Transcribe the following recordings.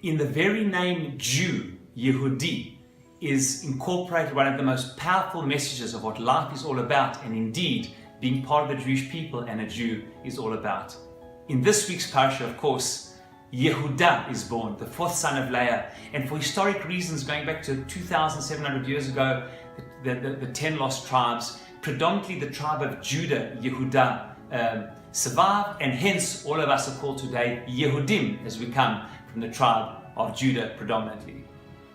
In the very name Jew, Yehudi, is incorporated one of the most powerful messages of what life is all about, and indeed being part of the Jewish people and a Jew is all about. In this week's parasha, of course, Yehuda is born, the fourth son of Leah, and for historic reasons going back to 2,700 years ago, the 10 lost tribes, predominantly the tribe of Judah, Yehuda, survived, and hence all of us are called today Yehudim, as we come from the tribe of Judah predominantly.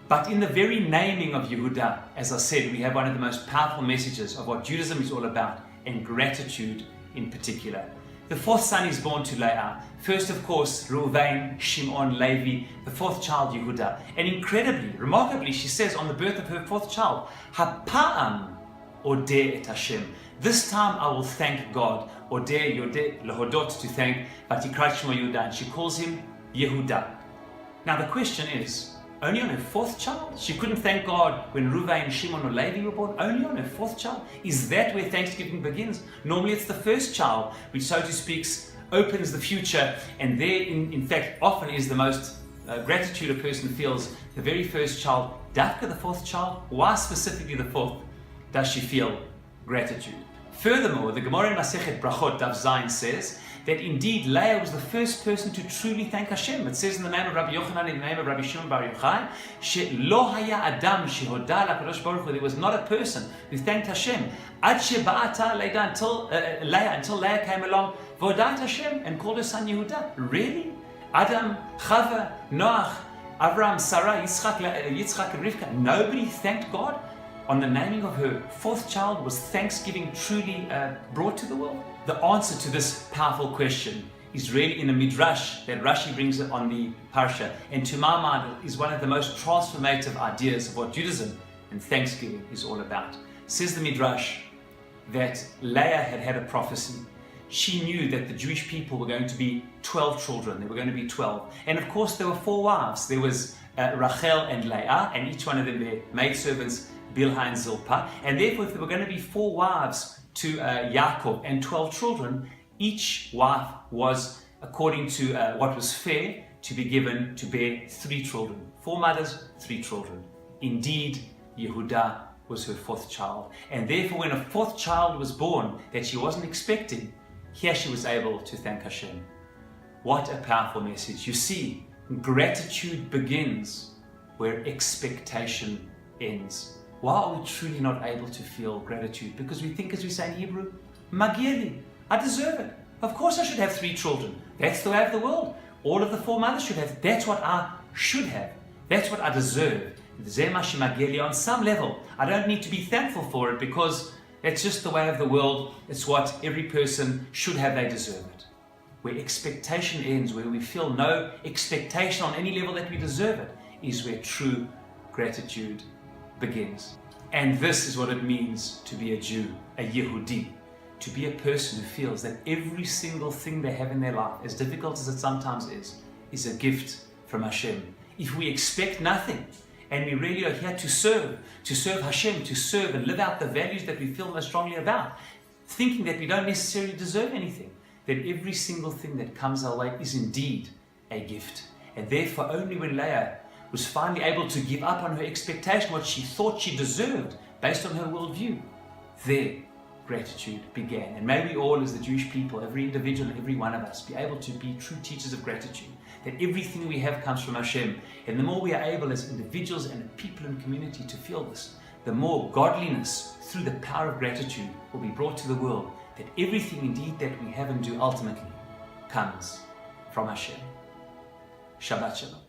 But in the very naming of Yehuda, as I said, we have one of the most powerful messages of what Judaism is all about, and gratitude in particular. The fourth son is born to Leah. First, of course, Reuven, Shimon, Levi, the fourth child, Yehuda. And incredibly, remarkably, she says on the birth of her fourth child, הפעם אודה את Hashem. This time I will thank God. Odeh, Yodeh, Lehodot, to thank, Vatikrat Shmo Yehuda, and she calls him Yehuda. Now the question is, only on her fourth child? She couldn't thank God when Reuven, Shimon or Levi were born? Only on her fourth child? Is that where Thanksgiving begins? Normally it's the first child, which so to speak opens the future, and there in fact often is the most gratitude a person feels, the very first child. Dafka, the fourth child? Why specifically the fourth does she feel gratitude? Furthermore, the Gemara in Masechet Brachot, Daf Zayin, says that indeed Leah was the first person to truly thank Hashem. It says in the name of Rabbi Yochanan, in the name of Rabbi Shimon bar Yochai, she'lo haya adam shehoda lakadosh baruch hu. There was not a person who thanked Hashem. Ad sheba'ata Leah, until Leah came along, vodat Hashem, and called her son Yehuda. Really? Adam, Chava, Noach, Avram, Sarah, Yitzchak, and Rivka. Nobody thanked God? On the naming of her fourth child, was thanksgiving truly brought to the world? The answer to this powerful question is really in a midrash that Rashi brings on the parasha, and to my mind is one of the most transformative ideas of what Judaism and thanksgiving is all about. Says the midrash that Leah had had a prophecy. She knew that the Jewish people were going to be 12 children. There were going to be 12. And of course there were 4 wives. There was Rachel and Leah, and each one of them their maidservants, Bilhah and Zilpah, and therefore if there were going to be 4 wives to Yaakov and 12 children, each wife was, according to what was fair, to be given to bear 3 children. 4 mothers, 3 children. Indeed, Yehuda was her 4th child, and therefore when a 4th child was born that she wasn't expecting, here she was able to thank Hashem. What a powerful message. You see, gratitude begins where expectation ends. Why are we truly not able to feel gratitude? Because we think, as we say in Hebrew, Magia li, I deserve it. Of course I should have 3 children. That's the way of the world. All of the 4 mothers should have. That's what I should have. That's what I deserve. On some level, I don't need to be thankful for it because it's just the way of the world. It's what every person should have. They deserve it. Where expectation ends, where we feel no expectation on any level that we deserve it, is where true gratitude begins. And this is what it means to be a Jew, a Yehudi, to be a person who feels that every single thing they have in their life, as difficult as it sometimes is a gift from Hashem. If we expect nothing, and we really are here to serve Hashem, to serve and live out the values that we feel most strongly about, thinking that we don't necessarily deserve anything, then every single thing that comes our way is indeed a gift. And therefore only when Leah was finally able to give up on her expectation, what she thought she deserved based on her worldview, there gratitude began. And may we all, as the Jewish people, every individual, every one of us, be able to be true teachers of gratitude, that everything we have comes from Hashem. And the more we are able as individuals and a people and community to feel this, the more godliness through the power of gratitude will be brought to the world, that everything indeed that we have and do ultimately comes from Hashem. Shabbat Shalom.